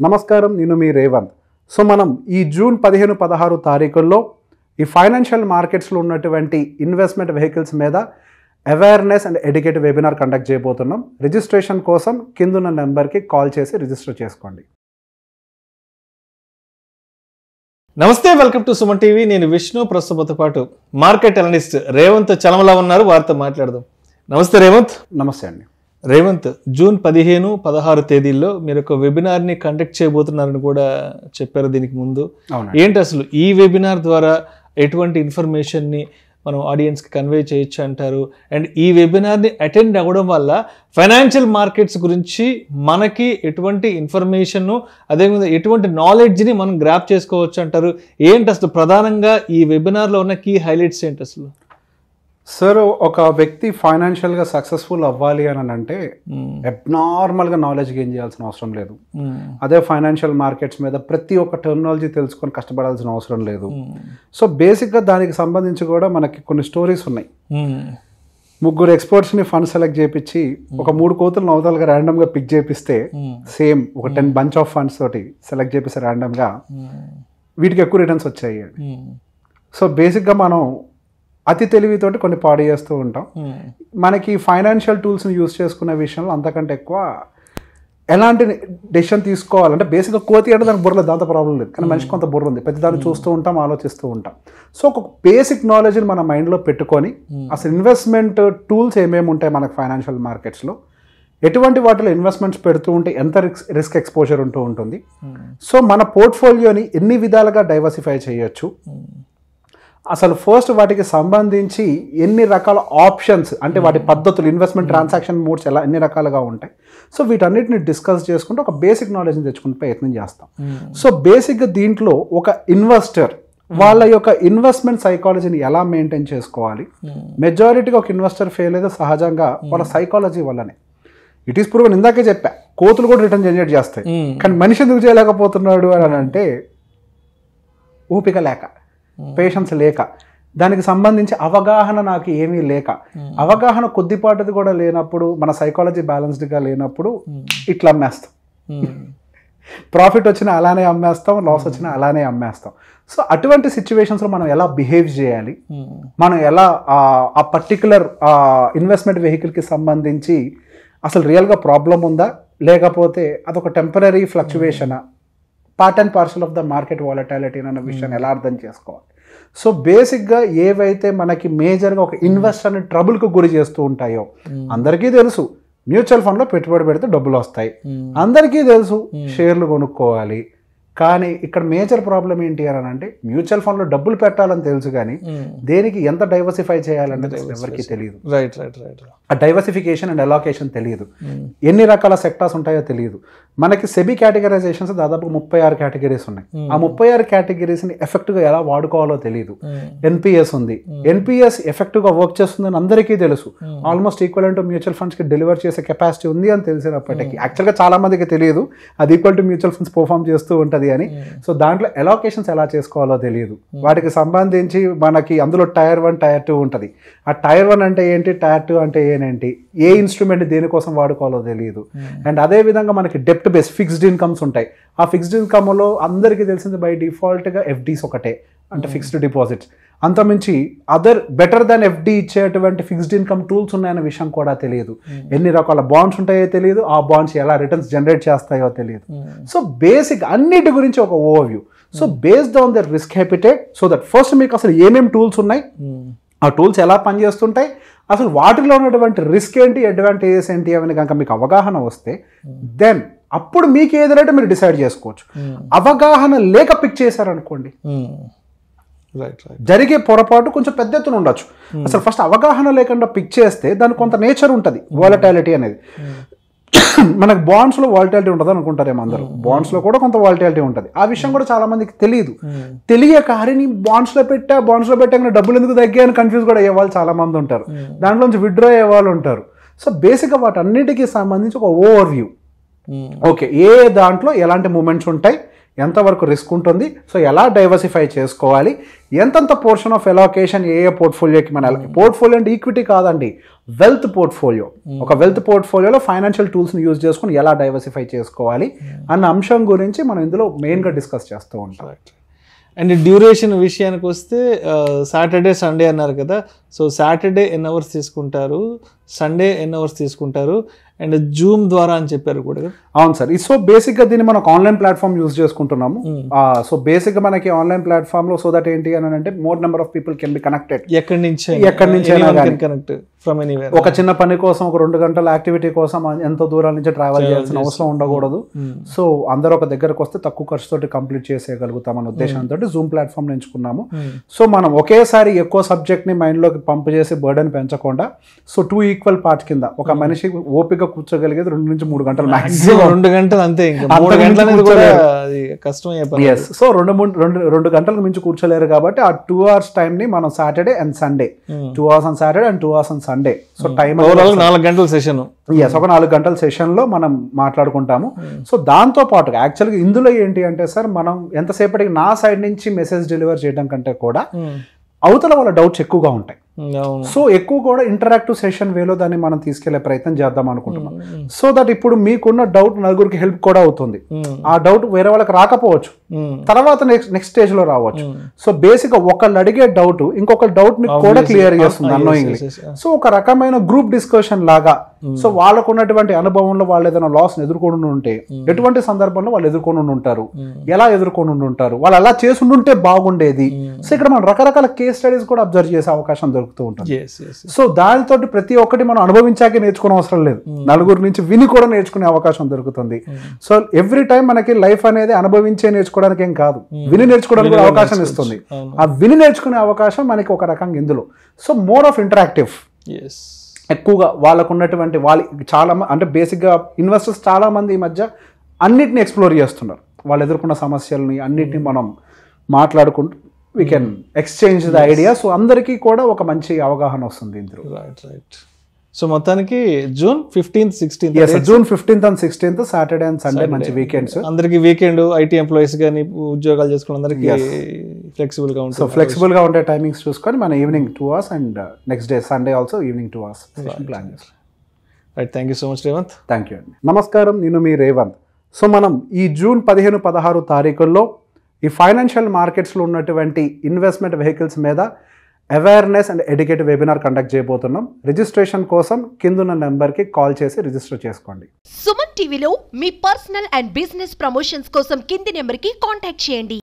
నమస్కారం, నేను మీ రేవంత్. సో మనం ఈ జూన్ 15-16 తారీఖుల్లో ఈ ఫైనాన్షియల్ మార్కెట్స్లో ఉన్నటువంటి ఇన్వెస్ట్మెంట్ వెహికల్స్ మీద awareness and educative webinar conduct చేయబోతున్నాం. రిజిస్ట్రేషన్ కోసం కిందున్న నెంబర్కి కాల్ చేసి రిజిస్టర్ చేసుకోండి. నమస్తే, వెల్కమ్ టు సుమన్ టీవీ. నేను విష్ణు. ప్రస్తుతంతో పాటు మార్కెట్ అనలిస్ట్ రేవంత్ చలమలా ఉన్నారు. వారితో మాట్లాడదాం. నమస్తే రేవంత్. నమస్తే అండి. రేవంత్, జూన్ 15-16 తేదీల్లో మీరు ఒక వెబినార్ని కండక్ట్ చేయబోతున్నారని కూడా చెప్పారు దీనికి ముందు. ఏంటి అసలు ఈ వెబినార్ ద్వారా ఎటువంటి ఇన్ఫర్మేషన్ని మనం ఆడియన్స్కి కన్వే చేయొచ్చు అంటారు? అండ్ ఈ వెబినార్ని అటెండ్ అవ్వడం వల్ల ఫైనాన్షియల్ మార్కెట్స్ గురించి మనకి ఎటువంటి ఇన్ఫర్మేషన్, అదేవిధంగా ఎటువంటి నాలెడ్జ్ని మనం గ్రాప్ చేసుకోవచ్చు అంటారు? ఏంటి అసలు ప్రధానంగా ఈ వెబినార్లో ఉన్న కీ హైలైట్స్ ఏంటి అసలు? సార్, ఒక వ్యక్తి ఫైనాన్షియల్గా సక్సెస్ఫుల్ అవ్వాలి అని అంటే అబ్నార్మల్గా నాలెడ్జ్ గెయిన్ చేయాల్సిన అవసరం లేదు. అదే ఫైనాన్షియల్ మార్కెట్స్ మీద ప్రతి ఒక్క టెర్మినాలజీ తెలుసుకొని కష్టపడాల్సిన అవసరం లేదు. సో బేసిక్గా దానికి సంబంధించి కూడా మనకి కొన్ని స్టోరీస్ ఉన్నాయి. ముగ్గురు ఎక్స్పర్ట్స్ని ఫండ్ సెలెక్ట్ చేయించి ఒక 3 కోతులు నవతలుగా ర్యాండమ్గా పిక్ చేపిస్తే, సేమ్ ఒక 10 బంచ్ ఆఫ్ ఫండ్స్ తోటి సెలెక్ట్ చేపిస్తే ర్యాండమ్గా, వీటికి ఎక్కువ రిటర్న్స్ వచ్చాయి. సో బేసిక్గా మనం అతి తెలివితోటి కొన్ని పాడు చేస్తూ ఉంటాం. మనకి ఫైనాన్షియల్ టూల్స్ని యూజ్ చేసుకునే విషయంలో అంతకంటే ఎక్కువ ఎలాంటి డెసిషన్ తీసుకోవాలంటే, బేసిక్గా కోతి అంటే దానికి బుర్ర లేదు, దాంతో ప్రాబ్లం లేదు. కానీ మనిషికి కొంత బుర్ర ఉంది, ప్రతి దాన్ని చూస్తూ ఉంటాం, ఆలోచిస్తూ ఉంటాం. సో ఒక బేసిక్ నాలెడ్జ్ని మన మైండ్లో పెట్టుకొని అసలు ఇన్వెస్ట్మెంట్ టూల్స్ ఏమేమి ఉంటాయి మనకు ఫైనాన్షియల్ మార్కెట్స్లో, ఎటువంటి వాటిలో ఇన్వెస్ట్మెంట్స్ పెడుతూ ఉంటే ఎంత రిస్క్ ఎక్స్పోజర్ ఉంటూ ఉంటుంది, సో మన పోర్ట్ఫోలియోని ఎన్ని విధాలుగా డైవర్సిఫై చేయొచ్చు, అసలు ఫస్ట్ వాటికి సంబంధించి ఎన్ని రకాల ఆప్షన్స్ అంటే వాటి పద్ధతులు, ఇన్వెస్ట్మెంట్ ట్రాన్సాక్షన్ మోడ్స్ ఎన్ని రకాలుగా ఉంటాయి, సో వీటన్నిటిని డిస్కస్ చేసుకుంటూ ఒక బేసిక్ నాలెడ్జ్ని తెచ్చుకునే ప్రయత్నం చేస్తాం. సో బేసిక్గా దీంట్లో ఒక ఇన్వెస్టర్ వాళ్ళ యొక్క ఇన్వెస్ట్మెంట్ సైకాలజీని ఎలా మెయింటైన్ చేసుకోవాలి. మెజారిటీగా ఒక ఇన్వెస్టర్ ఫెయిల్ అయితే సహజంగా వాళ్ళ సైకాలజీ వల్లనే. It is proven. ఇందాకే చెప్పా, కోతులు కూడా రిటర్న్ జనరేట్ చేస్తాయి, కానీ మనిషి ఎందుకు చేయలేకపోతున్నాడు అని అంటే ఓపిక లేక, పేషెన్స్ లేక, దానికి సంబంధించి అవగాహన నాకు ఏమీ లేక, అవగాహన కొద్దిపాటిది కూడా లేనప్పుడు, మన సైకాలజీ బ్యాలెన్స్డ్గా లేనప్పుడు ఇట్లా అమ్మేస్తాం. ప్రాఫిట్ వచ్చినా అలానే అమ్మేస్తాం, లాస్ వచ్చినా అలానే అమ్మేస్తాం. సో అటువంటి సిచ్యువేషన్స్లో మనం ఎలా బిహేవ్ చేయాలి, మనం ఎలా ఆ పర్టికులర్ ఇన్వెస్ట్మెంట్ వెహికల్కి సంబంధించి అసలు రియల్గా ప్రాబ్లం ఉందా, లేకపోతే అదొక టెంపరీ ఫ్లక్చువేషనా, part and parcel of the market volatility అన్న విషయాన్ని ఎలా అర్థం చేసుకోవాలి. సో బేసిక్గా ఏవైతే మనకి మేజర్గా ఒక ఇన్వెస్టర్ని ట్రబుల్కి గురి చేస్తూ ఉంటాయో, అందరికీ తెలుసు మ్యూచువల్ ఫండ్లో పెట్టుబడి పెడితే డబ్బులు వస్తాయి, అందరికీ తెలుసు షేర్లు కొనుక్కోవాలి. కానీ ఇక్కడ మేజర్ ప్రాబ్లం ఏంటి అని అంటే, మ్యూచువల్ ఫండ్లో డబ్బులు పెట్టాలని తెలుసు కానీ దేనికి ఎంత డైవర్సిఫై చేయాలన్నది ఎవరికి తెలియదు. ఆ డైవర్సిఫికేషన్ అండ్ అలోకేషన్ తెలియదు, ఎన్ని రకాల సెక్టార్స్ ఉంటాయో తెలియదు. మనకి సెబీ కేటగరైజేషన్స్ దాదాపు 36 కేటగిరీస్ ఉన్నాయి. ఆ 36 కేటగిరీస్ని ఎఫెక్టివ్గా ఎలా వాడుకోవాలో తెలియదు. ఎన్పిఎస్ ఉంది, ఎన్పిఎస్ ఎఫెక్టివ్గా వర్క్ చేస్తుందని అందరికీ తెలుసు. ఆల్మోస్ట్ ఈక్వల్ టు మ్యూచువల్ ఫండ్స్కి డెలివర్ చేసే కెపాసిటీ ఉంది అని తెలిసినప్పటికీ యాక్చువల్గా చాలా మందికి తెలియదు అది equal to mutual funds perform చేస్తూ ఉంటుంది అని. సో దాంట్లో అలోకేషన్స్ ఎలా చేసుకోవాలో తెలియదు. వాటికి సంబంధించి మనకి అందులో టైర్ 1, టైర్ 2 ఉంటుంది. ఆ టైర్ 1 అంటే ఏంటి, టైర్ 2 అంటే ఏంటి, ఏ ఇన్స్ట్రుమెంట్ దేనికోసం వాడుకోవాలో తెలియదు. అండ్ అదే విధంగా మనకి డెప్ట్ బేస్ ఫిక్స్డ్ ఇన్కమ్స్ ఉంటాయి. ఆ ఫిక్స్డ్ ఇన్కమ్లో అందరికీ తెలిసింది బై డిఫాల్ట్గా ఎఫ్డీస్ ఒకటే, అంటే ఫిక్స్డ్ డిపాజిట్స్. అంతమించి అదర్ బెటర్ దాన్ ఎఫ్డీ ఇచ్చేటువంటి ఫిక్స్డ్ ఇన్కమ్ టూల్స్ ఉన్నాయన్న విషయం కూడా తెలియదు. ఎన్ని రకాల బాండ్స్ ఉంటాయో తెలియదు, ఆ బాండ్స్ ఎలా రిటర్న్స్ జనరేట్ చేస్తాయో తెలియదు. సో బేసిక్ అన్నిటి గురించి ఒక overview. So based on the risk appetite, so that first మీకు అసలు ఏమేమి టూల్స్ ఉన్నాయి, ఆ టూల్స్ ఎలా పనిచేస్తుంటాయి, అసలు వాటిలో ఉన్నటువంటి రిస్క్ ఏంటి, అడ్వాంటేజెస్ ఏంటి అని కనుక మీకు అవగాహన వస్తే దెన్ అప్పుడు మీకు ఏదైతే మీరు డిసైడ్ చేసుకోవచ్చు. అవగాహన లేక పిక్ చేశారనుకోండి, జరిగే పొరపాటు కొంచెం పెద్ద ఎత్తున ఉండొచ్చు. అసలు ఫస్ట్ అవగాహన లేకుండా పిక్ చేస్తే దానికి కొంత నేచర్ ఉంటుంది, వాలటాలిటీ అనేది. మనకు బాండ్స్లో వాలటాలిటీ ఉంటుంది అనుకుంటారేమో అందరూ, బాండ్స్లో కూడా కొంత వాలటాలిటీ ఉంటుంది. ఆ విషయం కూడా చాలా మందికి తెలియదు. తెలియక హరిని బాండ్స్లో పెట్టాక డబ్బులు ఎందుకు తగ్గాయని కన్ఫ్యూజ్ కూడా అయ్యే వాళ్ళు చాలా మంది ఉంటారు, దాంట్లోంచి విత్డ్రా అయ్యే వాళ్ళు ఉంటారు. సో బేసిక్గా వాటన్నిటికీ సంబంధించి ఒక ఓవర్వ్యూ. ఓకే, ఏ దాంట్లో ఎలాంటి మూమెంట్స్ ఉంటాయి, ఎంతవరకు రిస్క్ ఉంటుంది, సో ఎలా డైవర్సిఫై చేసుకోవాలి, ఎంతంత పోర్షన్ ఆఫ్ ఎలోకేషన్ ఏ పోర్ట్ఫోలియోకి మన పోర్ట్ఫోలియో అంటే ఈక్విటీ కాదండి, వెల్త్ పోర్ట్ఫోలియో. ఒక వెల్త్ పోర్ట్ఫోలియోలో ఫైనాన్షియల్ టూల్స్ని యూజ్ చేసుకుని ఎలా డైవర్సిఫై చేసుకోవాలి అన్న అంశం గురించి మనం ఇందులో మెయిన్గా డిస్కస్ చేస్తూ ఉంటాం. అండ్ డ్యూరేషన్ విషయానికి వస్తే సాటర్డే సండే అన్నారు కదా, సో సాటర్డే ఎన్ని అవర్స్ తీసుకుంటారు, సండే ఎన్ని అవర్స్ తీసుకుంటారు, అండ్ జూమ్ ద్వారా అని చెప్పారు కూడా. అవును సార్. సో బేసిక్గా దీన్ని మనకు ఆన్లైన్ ప్లాట్ఫామ్ యూజ్ చేసుకుంటున్నాము. సో బేసిక్గా మనకి ఆన్లైన్ ప్లాట్ఫామ్లో సో దట్ ఏంటి అని అంటే more number of people can be connected. ఎక్కడి నుంచి కనెక్ట్ ఫ్రమ్ ఎనీవేర్. ఒక చిన్న పని కోసం, ఒక 2 గంటల యాక్టివిటీ కోసం ఎంతో దూరాల నుంచి ట్రావెల్ చేయాల్సిన అవసరం ఉండకూడదు. సో అందరూ ఒక దగ్గరకు వస్తే తక్కువ ఖర్చుతోటి కంప్లీట్ చేసేయగలుగుతాం అనే ఉద్దేశంతో జూమ్ ప్లాట్ఫామ్ ఎంచుకున్నాము. సో మనం ఒకేసారి ఎక్కువ సబ్జెక్ట్ని మైండ్లోకి పంప్ చేసి బర్డెన్ పెంచకుండా, సో 2 ఈక్వల్ పార్ట్స్ కింద ఒక మనిషి ఓపిక కూర్చోగలిగేది 2 నుంచి 3 గంటలు మాక్సిమం. 2 గంటలు అంతే, ఇంకా 3 గంటలు కూడా కష్టం. సో 2 గంటలకు మించి కూర్చోలేరు కాబట్టి ఆ 2 hours టైం ని మనం Saturday and Sunday 2 hours on Saturday and 2 hours on Sunday. So time 4 గంటల సెషన్. ఒక 4 గంటల సెషన్ లో మనం మాట్లాడుకుంటాము. సో దాంతో పాటుగా యాక్చువల్గా ఇందులో ఏంటి అంటే సార్, మనం ఎంతసేపటికి నా సైడ్ నుంచి మెసేజ్ డెలివర్ చేయడం కంటే కూడా అవతల వాళ్ళ డౌట్స్ ఎక్కువగా ఉంటాయి. సో ఎక్కువ కూడా ఇంటరాక్టివ్ సెషన్ వేలో దాన్ని మనం తీసుకెళ్లే ప్రయత్నం చేద్దాం అనుకుంటున్నాం. సో దట్ ఇప్పుడు మీకున్న డౌట్ నలుగురికి హెల్ప్ కూడా అవుతుంది. ఆ డౌట్ వేరే వాళ్ళకి రాకపోవచ్చు, తర్వాత నెక్స్ట్ స్టేజ్ లో రావచ్చు. సో బేసిక్ గా ఒకళ్ళు అడిగే డౌట్ ఇంకొక డౌట్ ని కూడా క్లియర్ చేస్తుంది అన్నోయింగ్లీ. సో ఒక రకమైన గ్రూప్ డిస్కషన్ లాగా, సో వాళ్ళకు ఉన్నటువంటి అనుభవంలో వాళ్ళు ఏదైనా లాస్ ఎదుర్కొని ఉంటే ఎటువంటి సందర్భంలో వాళ్ళు ఎదుర్కొని ఉంటారు, ఎలా ఎదుర్కొని ఉంటారు, వాళ్ళు అలా చేసి ఉంటే బాగుండేది. సో ఇక్కడ మనం రకరకాల కేస్ స్టడీస్ కూడా అబ్జర్వ్ చేసే అవకాశం దొరుకుతుంది. సో దానితో ప్రతి ఒక్కటి మనం అనుభవించాకే నేర్చుకునే అవసరం లేదు, నలుగురు నుంచి విని కూడా నేర్చుకునే అవకాశం దొరుకుతుంది. సో ఎవ్రీ టైం మనకి లైఫ్ అనేది అనుభవించే నేర్చుకోవడానికి ఏం కాదు, విని నేర్చుకోవడానికి అవకాశం ఇస్తుంది. ఆ విని నేర్చుకునే అవకాశం మనకి ఒక రకంగా ఇందులో. సో మోర్ ఆఫ్ ఇంటరాక్టివ్, ఎక్కువగా వాళ్ళకు ఉన్నటువంటి వాళ్ళు చాలా అంటే బేసిక్గా ఇన్వెస్టర్స్ చాలా మంది ఈ మధ్య అన్నిటిని ఎక్స్ప్లోర్ చేస్తున్నారు. వాళ్ళు ఎదుర్కొన్న సమస్యలని అన్నిటిని మనం మాట్లాడుకుంటూ we can exchange the idea. So అందరికీ కూడా ఒక మంచి అవగాహన వస్తుంది ఇందులో. రైట్. సో మొత్తానికి June 15th 16th, June 15th and 16th Saturday and Sunday మంచి వీకెండ్స్. అందరికి వీకెండ్ ఐటీ ఎంప్లాయీస్ కానీ ఉద్యోగాలు చేసుకున్న అందరికి ఫ్లెక్సిబుల్ గా ఉంటుంది. సో ఫ్లెక్సిబుల్ గా ఉండే టైమింగ్స్ చూసుకొని మన evening 2 hours and next day Sunday also evening 2 hours plan చేస్తాం. Right. Thank you so much Revanth. Thank you అండి. నమస్కారం, నేను మీ రేవంత్. సో మనం ఈ జూన్ 15-16 తారీఖుల్లో ఈ ఫైనాన్షియల్ మార్కెట్స్లో ఉన్నటువంటి ఇన్వెస్ట్మెంట్ వెహికల్స్ మీద awareness and educative webinar conduct చేయబోతున్నాం. రిజిస్ట్రేషన్ కోసం కిందున్న నెంబర్కి కాల్ చేసి రిజిస్టర్ చేసుకోండి. సుమన్ టీవీలో మీ పర్సనల్ అండ్ బిజినెస్ ప్రమోషన్స్ కోసం కింది నెంబర్కి కాంటాక్ట్ చేయండి.